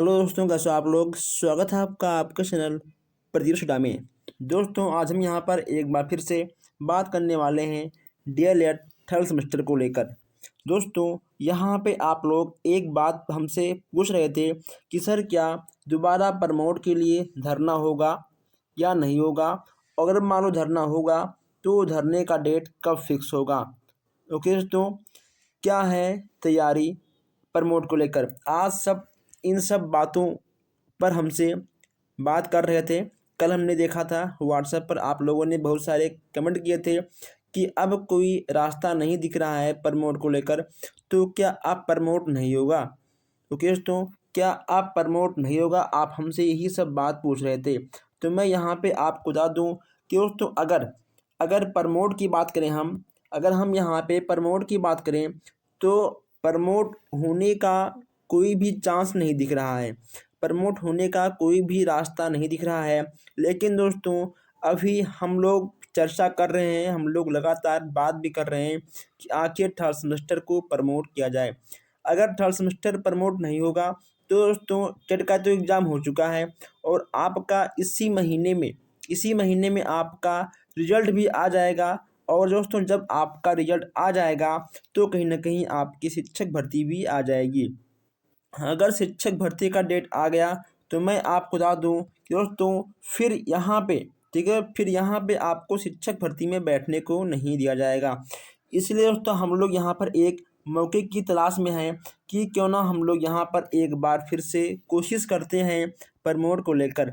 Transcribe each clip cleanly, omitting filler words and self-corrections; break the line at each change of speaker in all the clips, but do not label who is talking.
Hello दोस्तों, कैसे हो आप लोग। स्वागत है आपका आपके चैनल प्रदीप सुडा में। दोस्तों, आज हम यहाँ पर एक बार फिर से बात करने वाले हैं डीएलएड थर्ड सेमेस्टर को लेकर। दोस्तों, यहाँ पे आप लोग एक बात हमसे पूछ रहे थे कि सर क्या दोबारा प्रमोट के लिए धरना होगा या नहीं होगा, अगर मान लो धरना होगा तो धरने का डेट कब फिक्स होगा। ओके दोस्तों, क्या है तैयारी प्रमोट को लेकर। आज सब इन सब बातों पर हमसे बात कर रहे थे। कल हमने देखा था व्हाट्सएप पर आप लोगों ने बहुत सारे कमेंट किए थे कि अब कोई रास्ता नहीं दिख रहा है प्रमोट को लेकर, तो क्या अब प्रमोट नहीं होगा। ओके दोस्तों, क्या अब प्रमोट नहीं होगा, आप हमसे यही सब बात पूछ रहे थे। तो मैं यहाँ पे आपको बता दूँ कि दोस्तों अगर अगर प्रमोट की बात करें अगर हम यहाँ पे प्रमोट की बात करें तो प्रमोट होने का कोई भी चांस नहीं दिख रहा है। प्रमोट होने का कोई भी रास्ता नहीं दिख रहा है। लेकिन दोस्तों, अभी हम लोग चर्चा कर रहे हैं, हम लोग लगातार बात भी कर रहे हैं कि आखिर थर्ड सेमेस्टर को प्रमोट किया जाए। अगर थर्ड सेमेस्टर प्रमोट नहीं होगा तो दोस्तों टेट का तो एग्ज़ाम हो चुका है और आपका इसी महीने में आपका रिजल्ट भी आ जाएगा। और दोस्तों, जब आपका रिजल्ट आ जाएगा तो कहीं ना कहीं आपकी शिक्षक भर्ती भी आ जाएगी। अगर शिक्षक भर्ती का डेट आ गया तो मैं आपको बता दूं कि दोस्तों फिर यहाँ पे, ठीक है, फिर यहाँ पे आपको शिक्षक भर्ती में बैठने को नहीं दिया जाएगा। इसलिए दोस्तों हम लोग यहाँ पर एक मौके की तलाश में हैं कि क्यों ना हम लोग यहाँ पर एक बार फिर से कोशिश करते हैं प्रमोट को लेकर।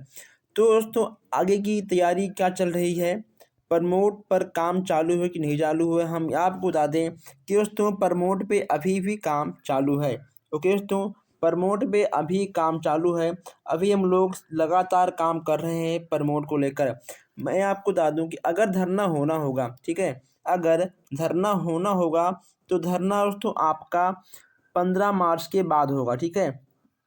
तो दोस्तों आगे की तैयारी क्या चल रही है, प्रमोट पर काम चालू है कि नहीं चालू है, हम आपको बता दें कि दोस्तों प्रमोट पे अभी भी काम चालू है। ओके दोस्तों, प्रमोट पे अभी काम चालू है। अभी हम लोग लगातार काम कर रहे हैं प्रमोट को लेकर। मैं आपको बता दूं कि अगर धरना होना होगा, ठीक है, अगर धरना होना होगा तो धरना दोस्तों आपका 15 मार्च के बाद होगा। ठीक है,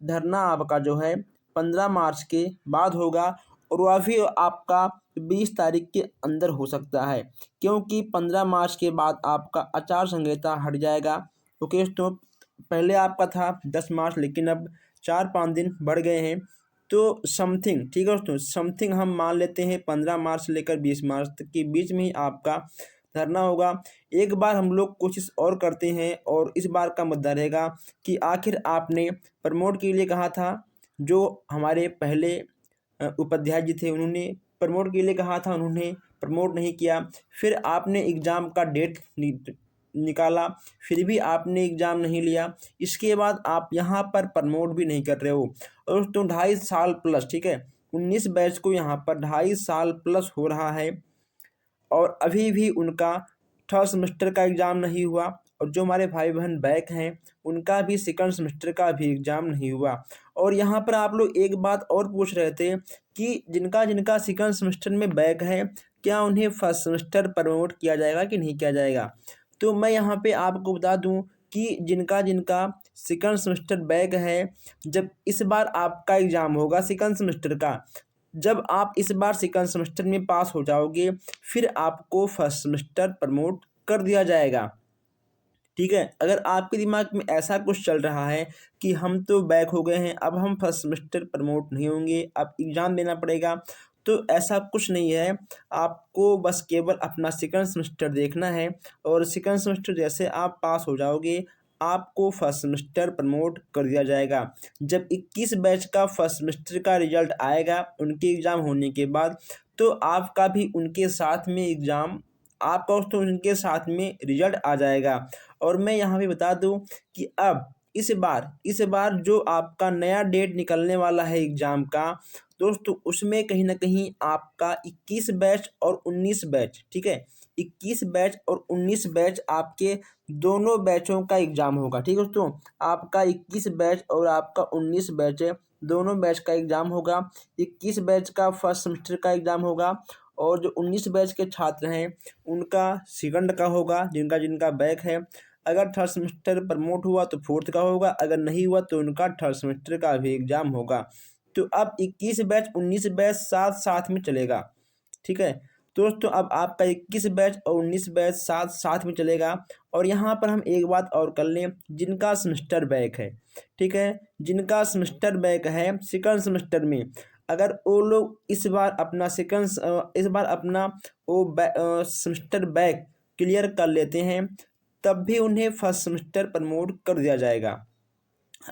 धरना आपका जो है 15 मार्च के बाद होगा और वह भी आपका 20 तारीख के अंदर हो सकता है, क्योंकि 15 मार्च के बाद आपका आचार संहिता हट जाएगा। ओके दोस्तों, पहले आपका था 10 मार्च, लेकिन अब 4-5 दिन बढ़ गए हैं। तो समथिंग, ठीक है दोस्तों, समथिंग हम मान लेते हैं 15 मार्च से लेकर 20 मार्च तक के बीच में ही आपका धरना होगा। एक बार हम लोग कोशिश और करते हैं और इस बार का मुद्दा रहेगा कि आखिर आपने प्रमोट के लिए कहा था, जो हमारे पहले उपाध्याय जी थे उन्होंने प्रमोट के लिए कहा था, उन्होंने प्रमोट नहीं किया। फिर आपने एग्ज़ाम का डेट निकाला, फिर भी आपने एग्ज़ाम नहीं लिया। इसके बाद आप यहाँ पर प्रमोट भी नहीं कर रहे हो और दोस्तों 2.5 साल प्लस, ठीक है, 19 बैच को यहाँ पर 2.5 साल प्लस हो रहा है और अभी भी उनका थर्ड सेमेस्टर का एग्ज़ाम नहीं हुआ। और जो हमारे भाई बहन बैक हैं उनका भी सेकंड सेमेस्टर का भी एग्ज़ाम नहीं हुआ। और यहाँ पर आप लोग एक बात और पूछ रहे थे कि जिनका जिनका सेकंड सेमेस्टर में बैक है क्या उन्हें फर्स्ट सेमेस्टर प्रमोट किया जाएगा कि नहीं किया जाएगा। तो मैं यहाँ पे आपको बता दूँ कि जिनका जिनका सेकंड सेमेस्टर बैक है, जब इस बार आपका एग्ज़ाम होगा सेकंड सेमेस्टर का, जब आप इस बार सेकंड सेमेस्टर में पास हो जाओगे फिर आपको फर्स्ट सेमेस्टर प्रमोट कर दिया जाएगा। ठीक है, अगर आपके दिमाग में ऐसा कुछ चल रहा है कि हम तो बैक हो गए हैं, अब हम फर्स्ट सेमेस्टर प्रमोट नहीं होंगे, अब एग्ज़ाम देना पड़ेगा, तो ऐसा कुछ नहीं है। आपको बस केवल अपना सेकंड सेमेस्टर देखना है और सेकंड सेमेस्टर जैसे आप पास हो जाओगे आपको फर्स्ट सेमेस्टर प्रमोट कर दिया जाएगा। जब 21 बैच का फर्स्ट सेमेस्टर का रिजल्ट आएगा उनके एग्ज़ाम होने के बाद, तो आपका भी उनके साथ में एग्ज़ाम, आपका दोस्तों उनके साथ में रिजल्ट आ जाएगा। और मैं यहाँ पे बता दूँ कि अब इस बार जो आपका नया डेट निकलने वाला है एग्ज़ाम का, दोस्तों उसमें कहीं न कहीं आपका 21 बैच और 19 बैच, ठीक है, 21 बैच और 19 बैच आपके दोनों बैचों का एग्ज़ाम होगा। ठीक है दोस्तों, आपका 21 बैच और आपका 19 बैच है, दोनों बैच का एग्ज़ाम होगा। 21 बैच का फर्स्ट सेमेस्टर का एग्ज़ाम होगा और जो 19 बैच के छात्र हैं उनका सेकंड का होगा, जिनका जिनका बैक है। अगर थर्ड सेमेस्टर प्रमोट हुआ तो फोर्थ का होगा, अगर नहीं हुआ तो उनका थर्ड सेमेस्टर का भी एग्ज़ाम होगा। तो अब 21 बैच 19 बैच साथ साथ में चलेगा। ठीक है, दोस्तों अब आपका 21 बैच और 19 बैच साथ साथ में चलेगा। और यहाँ पर हम एक बात और कर लें, जिनका सेमेस्टर बैक है, ठीक है, जिनका सेमेस्टर बैक है सेकंड सेमेस्टर में, अगर वो लोग इस बार अपना वो सेमेस्टर बैक क्लियर कर लेते हैं, तब भी उन्हें फर्स्ट सेमेस्टर प्रमोट कर दिया जाएगा।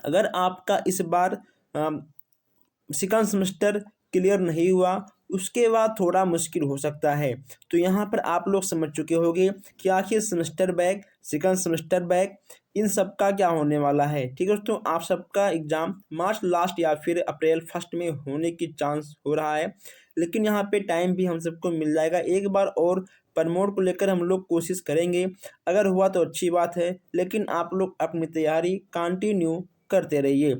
अगर आपका इस बार सेकंड सेमेस्टर क्लियर नहीं हुआ, उसके बाद थोड़ा मुश्किल हो सकता है। तो यहाँ पर आप लोग समझ चुके होंगे कि आखिर semester back, second semester back, इन सब का क्या होने वाला है। ठीक है दोस्तों, आप सबका एग्ज़ाम मार्च लास्ट या फिर अप्रैल फर्स्ट में होने की चांस हो रहा है, लेकिन यहाँ पे टाइम भी हम सबको मिल जाएगा। एक बार और प्रमोट को लेकर हम लोग कोशिश करेंगे, अगर हुआ तो अच्छी बात है, लेकिन आप लोग अपनी तैयारी कंटिन्यू करते रहिए।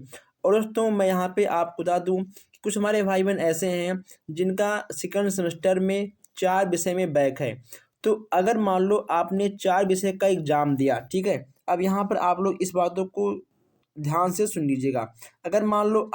और दोस्तों मैं यहाँ पे आपको बता दूँ कि कुछ हमारे भाई बहन ऐसे हैं जिनका सेकंड सेमेस्टर में 4 विषय में बैक है। तो अगर मान लो आपने 4 विषय का एग्ज़ाम दिया, ठीक है, अब यहाँ पर आप लोग इस बातों को ध्यान से सुन लीजिएगा। अगर मान लो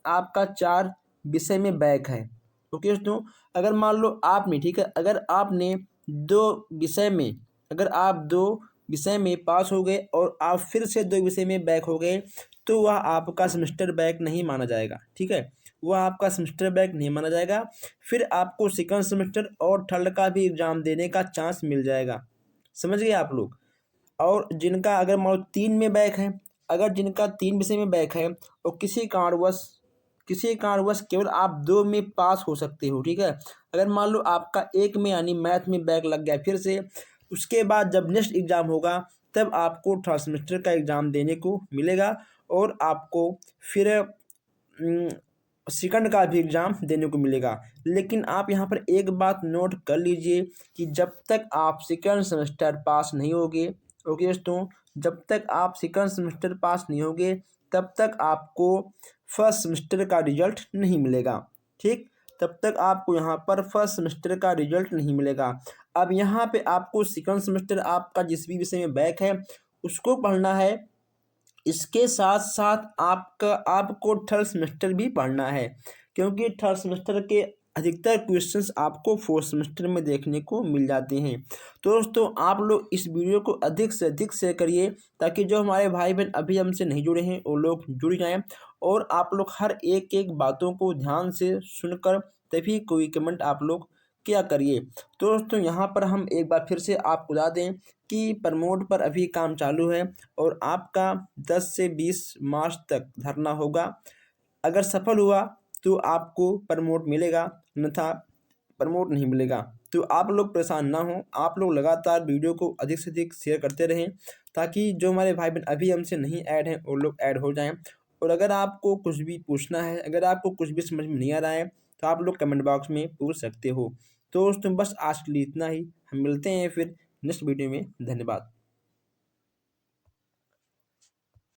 आपका 4 विषय में बैक है, ओके दोस्तों, अगर मान लो आपने, ठीक है, अगर आपने 2 विषय में, अगर आप 2 विषय में पास हो गए और आप फिर से 2 विषय में बैक हो गए, तो वह आपका सेमेस्टर बैक नहीं माना जाएगा। ठीक है, वह आपका सेमेस्टर बैक नहीं माना जाएगा। फिर आपको सेकंड सेमेस्टर और थर्ड का भी एग्ज़ाम देने का चांस मिल जाएगा। समझ गए आप लोग। और जिनका अगर मान लो 3 में बैक है, अगर जिनका 3 विषय में बैक है और किसी कारणवश केवल आप 2 में पास हो सकते हो, ठीक है। अगर मान लो आपका 1 में यानी मैथ में बैक लग गया फिर से, उसके बाद जब नेक्स्ट एग्ज़ाम होगा तब आपको थर्ड सेमेस्टर का एग्ज़ाम देने को मिलेगा और आपको फिर सेकंड का भी एग्ज़ाम देने को मिलेगा। लेकिन आप यहाँ पर एक बात नोट कर लीजिए कि जब तक आप सेकंड सेमेस्टर पास नहीं होगे, ओके दोस्तों, जब तक आप सेकंड सेमेस्टर पास नहीं होगे तब तक आपको फर्स्ट सेमेस्टर का रिजल्ट नहीं मिलेगा। ठीक, तब तक आपको यहाँ पर फर्स्ट सेमेस्टर का रिजल्ट नहीं मिलेगा। अब यहाँ पे आपको सेकंड सेमेस्टर आपका जिस भी विषय में बैक है उसको पढ़ना है, इसके साथ साथ आपको थर्ड सेमेस्टर भी पढ़ना है, क्योंकि थर्ड सेमेस्टर के अधिकतर क्वेश्चंस आपको फोर्थ सेमेस्टर में देखने को मिल जाते हैं। तो दोस्तों आप लोग इस वीडियो को अधिक से अधिक शेयर करिए, ताकि जो हमारे भाई बहन अभी हमसे नहीं जुड़े हैं वो लोग जुड़ जाएं, और आप लोग हर एक एक बातों को ध्यान से सुनकर तभी कोई कमेंट आप लोग क्या करिए। तो दोस्तों यहाँ पर हम एक बार फिर से आपको बता दें कि प्रमोट पर अभी काम चालू है और आपका 10 से 20 मार्च तक धरना होगा। अगर सफल हुआ तो आपको प्रमोट मिलेगा, अन्यथा प्रमोट नहीं मिलेगा। तो आप लोग परेशान ना हों, आप लोग लगातार वीडियो को अधिक से अधिक शेयर करते रहें, ताकि जो हमारे भाई बहन अभी हमसे नहीं ऐड हैं वो लोग ऐड हो जाएं। और अगर आपको कुछ भी पूछना है, अगर आपको कुछ भी समझ में नहीं आ रहा है, तो आप लोग कमेंट बॉक्स में पूछ सकते हो। तो दोस्तों बस आज के लिए इतना ही, हम मिलते हैं फिर नेक्स्ट वीडियो में। धन्यवाद।